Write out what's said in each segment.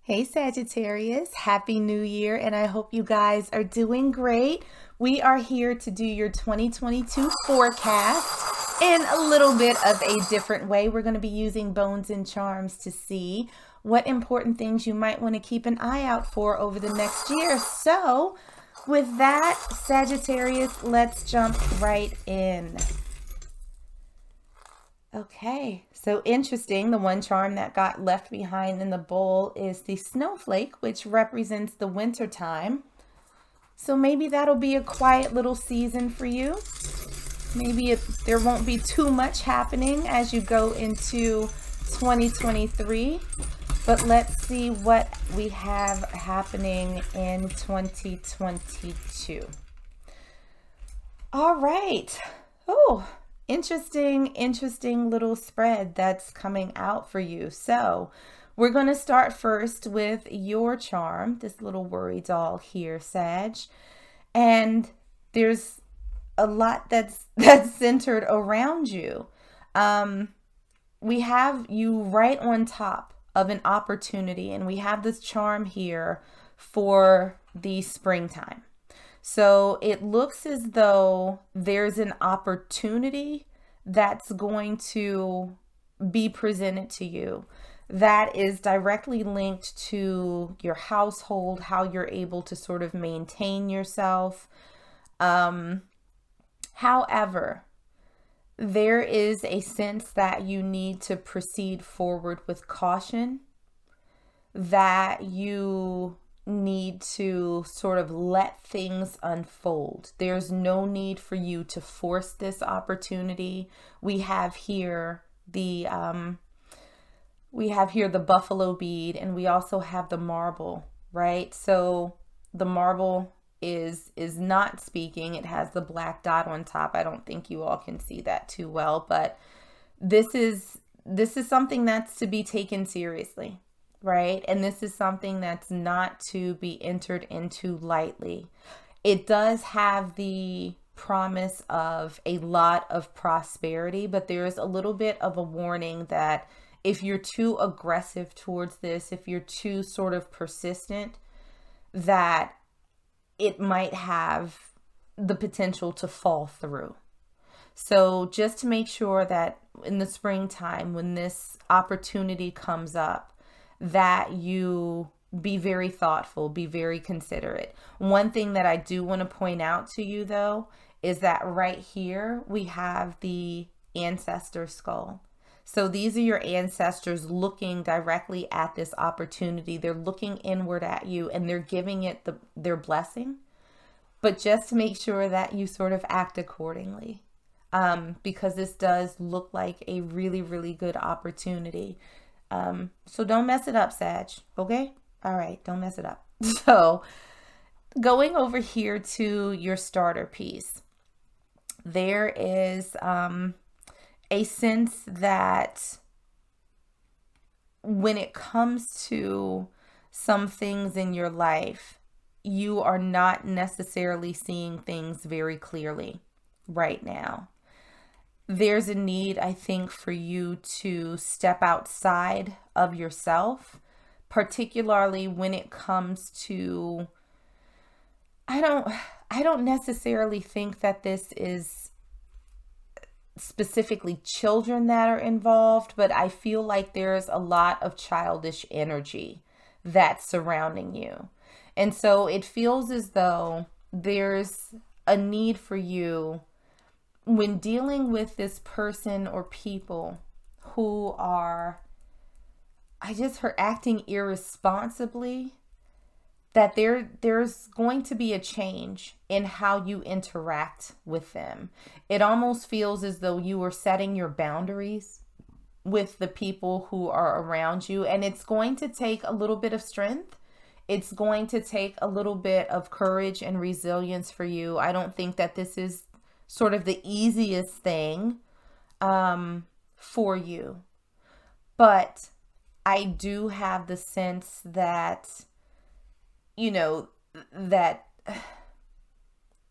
Hey Sagittarius, Happy New Year, and I hope you guys are doing great. We are here to do your 2022 forecast in a little bit of a different way. We're going to be using bones and charms to see what important things you might want to keep an eye out for over the next year. So, with that, Sagittarius, let's jump right in. Okay, so interesting. The one charm that got left behind in the bowl is the snowflake, which represents the winter time. So maybe that'll be a quiet little season for you. Maybe there won't be too much happening as you go into 2023. But let's see what we have happening in 2022. All right. Oh, interesting little spread that's coming out for you. So we're going to start first with your charm, this little worry doll here, Sag. And there's a lot that's centered around you. We have you right on top of an opportunity, and we have this charm here for the springtime. So it looks as though there's an opportunity that's going to be presented to you that is directly linked to your household, how you're able to sort of maintain yourself. However, there is a sense that you need to proceed forward with caution, that you need to sort of let things unfold. There's no need for you to force this opportunity. We have here the buffalo bead, and we also have the marble, right? So the marble is not speaking. It has the black dot on top. I don't think you all can see that too well, but this is something that's to be taken seriously. Right? And this is something that's not to be entered into lightly. It does have the promise of a lot of prosperity, but there's a little bit of a warning that if you're too aggressive towards this, if you're too sort of persistent, that it might have the potential to fall through. So just to make sure that in the springtime, when this opportunity comes up, that you be very thoughtful, be very considerate. One thing that I do want to point out to you, though, is that right here we have the ancestor skull. So these are your ancestors looking directly at this opportunity. They're looking inward at you, and they're giving it their blessing. But just to make sure that you sort of act accordingly, because this does look like a really, really good opportunity. So don't mess it up, Sag. Okay? All right. Don't mess it up. So going over here to your starter piece, there is a sense that when it comes to some things in your life, you are not necessarily seeing things very clearly right now. There's a need, I think, for you to step outside of yourself, particularly when it comes to, I don't necessarily think that this is specifically children that are involved, but I feel like there's a lot of childish energy that's surrounding you. And so it feels as though there's a need for you when dealing with this person or people who are, I just heard acting irresponsibly, that there's going to be a change in how you interact with them. It almost feels as though you are setting your boundaries with the people who are around you, and it's going to take a little bit of strength. It's going to take a little bit of courage and resilience for you. I don't think that this is sort of the easiest thing for you. But I do have the sense that, that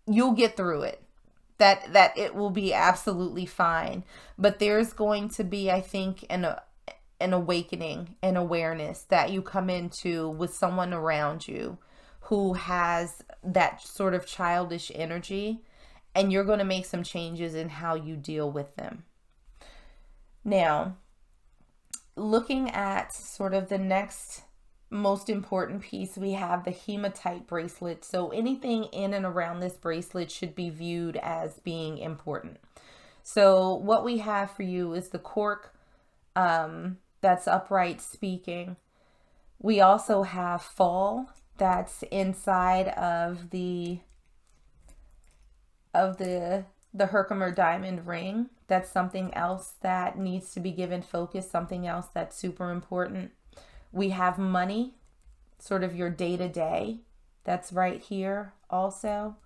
you'll get through it. That it will be absolutely fine. But there's going to be, I think, an awakening and awareness that you come into with someone around you who has that sort of childish energy, and you're going to make some changes in how you deal with them. Now, looking at sort of the next most important piece, we have the hematite bracelet. So anything in and around this bracelet should be viewed as being important. So what we have for you is the cork that's upright speaking. We also have fall that's inside of the Herkimer diamond ring. That's something else that needs to be given focus, something else that's super important. We have money, sort of your day-to-day. That's right here also.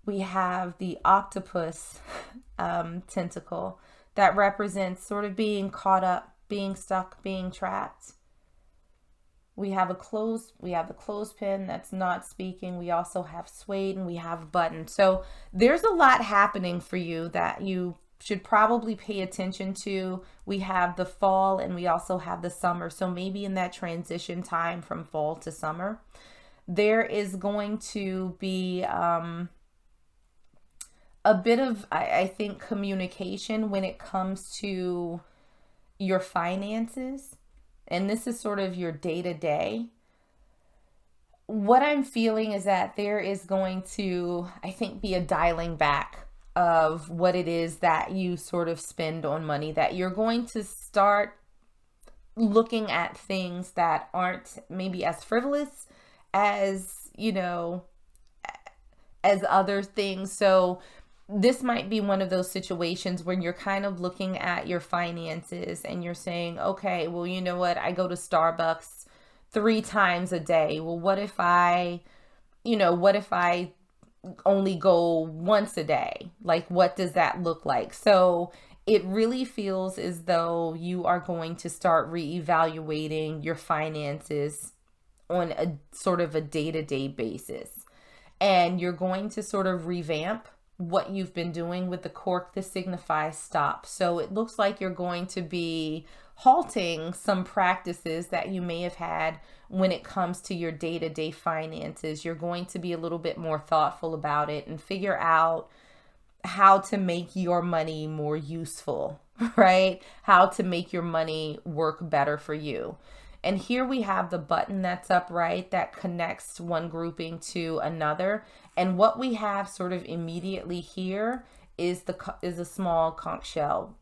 We have the octopus tentacle that represents sort of being caught up, being stuck, being trapped. We have the clothespin that's not speaking. We also have suede, and we have button. So there's a lot happening for you that you should probably pay attention to. We have the fall, and we also have the summer. So maybe in that transition time from fall to summer, there is going to be a bit of, I think, communication when it comes to your finances. And this is sort of your day-to-day. What I'm feeling is that there is going to, I think, be a dialing back of what it is that you sort of spend on money, that you're going to start looking at things that aren't maybe as frivolous as, as other things. So this might be one of those situations where you're kind of looking at your finances and you're saying, okay, well, you know what? I go to Starbucks 3 times a day. Well, what if I only go once a day? Like, what does that look like? So it really feels as though you are going to start reevaluating your finances on a sort of a day-to-day basis. And you're going to sort of revamp what you've been doing. With the cork, this signifies stop. So it looks like you're going to be halting some practices that you may have had when it comes to your day-to-day finances. You're going to be a little bit more thoughtful about it and figure out how to make your money more useful, right? How to make your money work better for you. And here we have the button that's upright that connects one grouping to another. And what we have sort of immediately here is a small conch shell.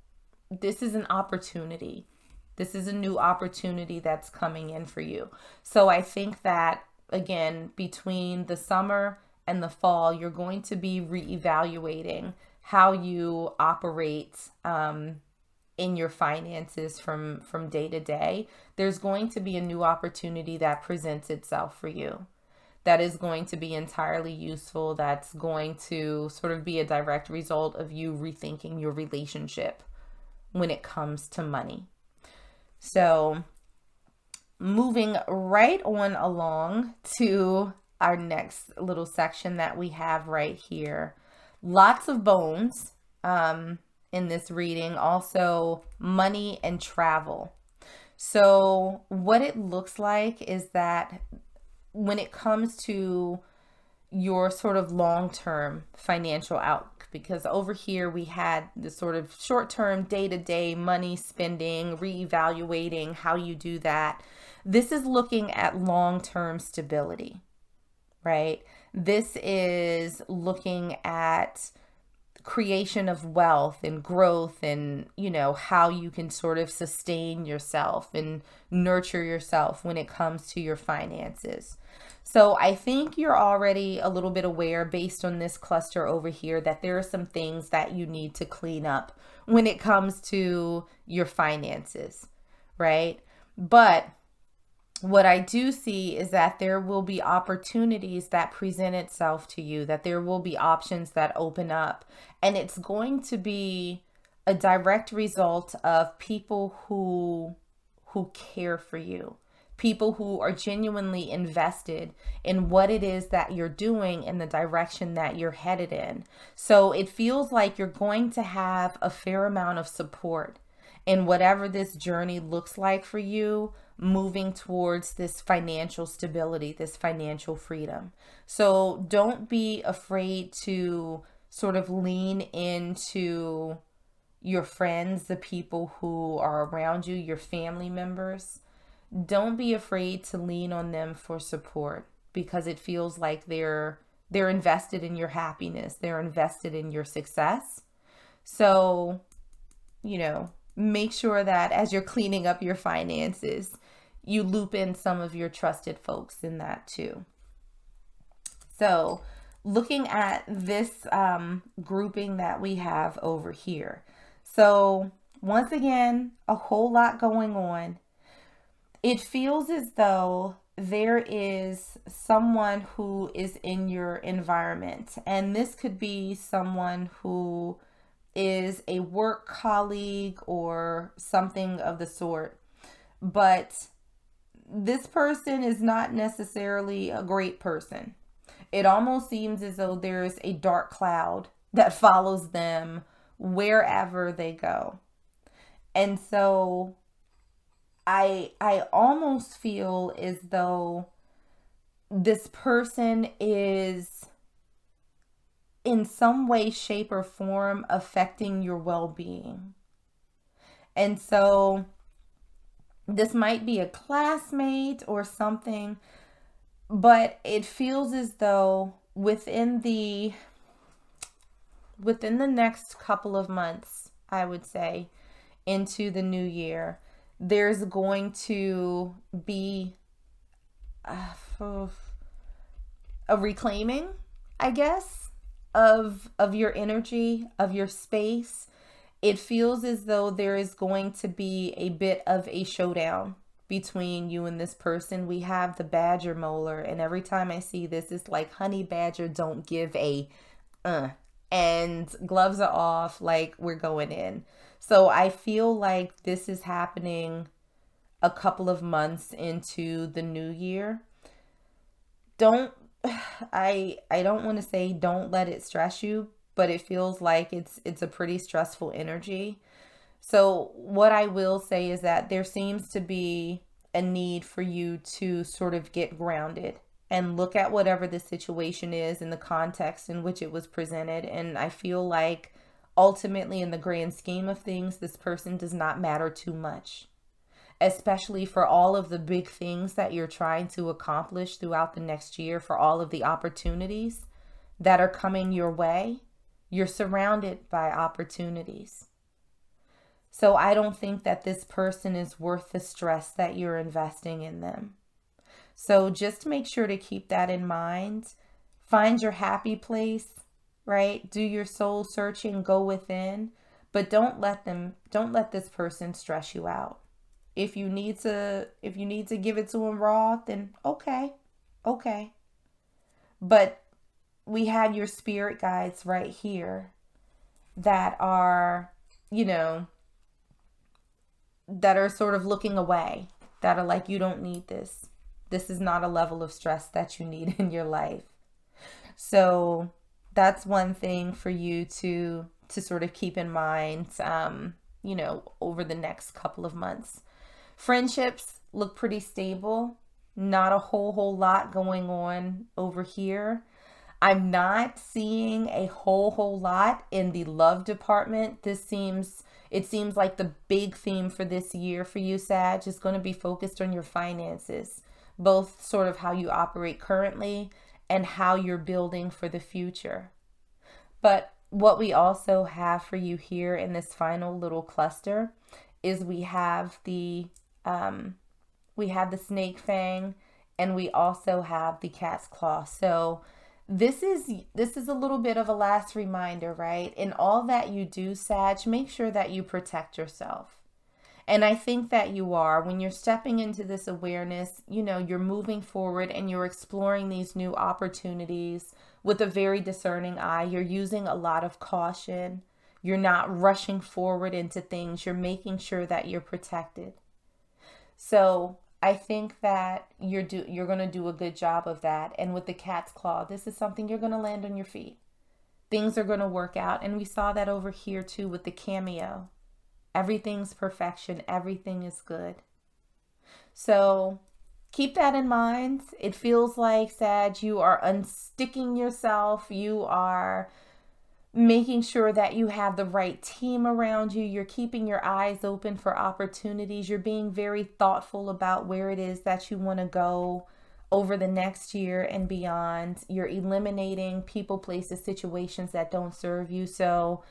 This is an opportunity. This is a new opportunity that's coming in for you. So I think that, again, between the summer and the fall, you're going to be reevaluating how you operate in your finances from day to day. There's going to be a new opportunity that presents itself for you that is going to be entirely useful. That's going to sort of be a direct result of you rethinking your relationship when it comes to money. So moving right on along to our next little section that we have right here. Lots of bones in this reading. Also money and travel. So what it looks like is that when it comes to your sort of long-term financial outlook, because over here we had the sort of short-term day-to-day money spending, reevaluating how you do that. This is looking at long-term stability, right? This is looking at creation of wealth and growth and, how you can sort of sustain yourself and nurture yourself when it comes to your finances. So I think you're already a little bit aware, based on this cluster over here, that there are some things that you need to clean up when it comes to your finances, right? But what I do see is that there will be opportunities that present itself to you, that there will be options that open up, and it's going to be a direct result of people who care for you, people who are genuinely invested in what it is that you're doing and the direction that you're headed in. So it feels like you're going to have a fair amount of support in whatever this journey looks like for you, moving towards this financial stability, this financial freedom. So don't be afraid to sort of lean into your friends, the people who are around you, your family members. Don't be afraid to lean on them for support, because it feels like they're invested in your happiness, they're invested in your success. So, make sure that as you're cleaning up your finances, you loop in some of your trusted folks in that too. So, looking at this grouping that we have over here. So, once again, a whole lot going on. It feels as though there is someone who is in your environment, and this could be someone who is a work colleague or something of the sort, but this person is not necessarily a great person. It almost seems as though there's a dark cloud that follows them wherever they go. And so I almost feel as though this person is in some way, shape, or form affecting your well-being. And so this might be a classmate or something, but it feels as though within the next couple of months, I would say, into the new year, there's going to be a reclaiming, I guess, of your energy, of your space. It feels as though there is going to be a bit of a showdown between you and this person. We have the badger molar, and every time I see this, it's like, honey badger, don't give a and gloves are off, like we're going in. So I feel like this is happening a couple of months into the new year. I don't want to say don't let it stress you, but it feels like it's a pretty stressful energy. So what I will say is that there seems to be a need for you to sort of get grounded and look at whatever the situation is in the context in which it was presented. And I feel like ultimately, in the grand scheme of things, this person does not matter too much, especially for all of the big things that you're trying to accomplish throughout the next year, for all of the opportunities that are coming your way. You're surrounded by opportunities. So I don't think that this person is worth the stress that you're investing in them. So just make sure to keep that in mind. Find your happy place, right? Do your soul searching, go within, but don't let this person stress you out. If you need to give it to them raw, then okay. But we have your spirit guides right here that are, that are sort of looking away, that are like, you don't need this. This is not a level of stress that you need in your life. So that's one thing for you to sort of keep in mind, over the next couple of months. Friendships look pretty stable. Not a whole lot going on over here. I'm not seeing a whole lot in the love department. It seems like the big theme for this year for you, Sag, is going to be focused on your finances, both sort of how you operate currently and how you're building for the future. But what we also have for you here in this final little cluster is we have the snake fang, and we also have the cat's claw. So this is a little bit of a last reminder, right? In all that you do, Sag, make sure that you protect yourself. And I think that you are. When you're stepping into this awareness, you're moving forward and you're exploring these new opportunities with a very discerning eye. You're using a lot of caution. You're not rushing forward into things. You're making sure that you're protected. So I think that you're going to do a good job of that. And with the cat's claw, this is something you're going to land on your feet. Things are going to work out. And we saw that over here too with the cameo. Everything's perfection. Everything is good. So keep that in mind. It feels like, Sag, you are unsticking yourself. You are making sure that you have the right team around you. You're keeping your eyes open for opportunities. You're being very thoughtful about where it is that you want to go over the next year and beyond. You're eliminating people, places, situations that don't serve you. So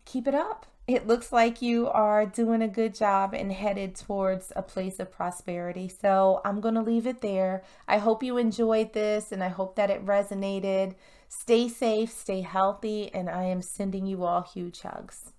keep it up. It looks like you are doing a good job and headed towards a place of prosperity. So I'm going to leave it there. I hope you enjoyed this and I hope that it resonated. Stay safe, stay healthy, and I am sending you all huge hugs.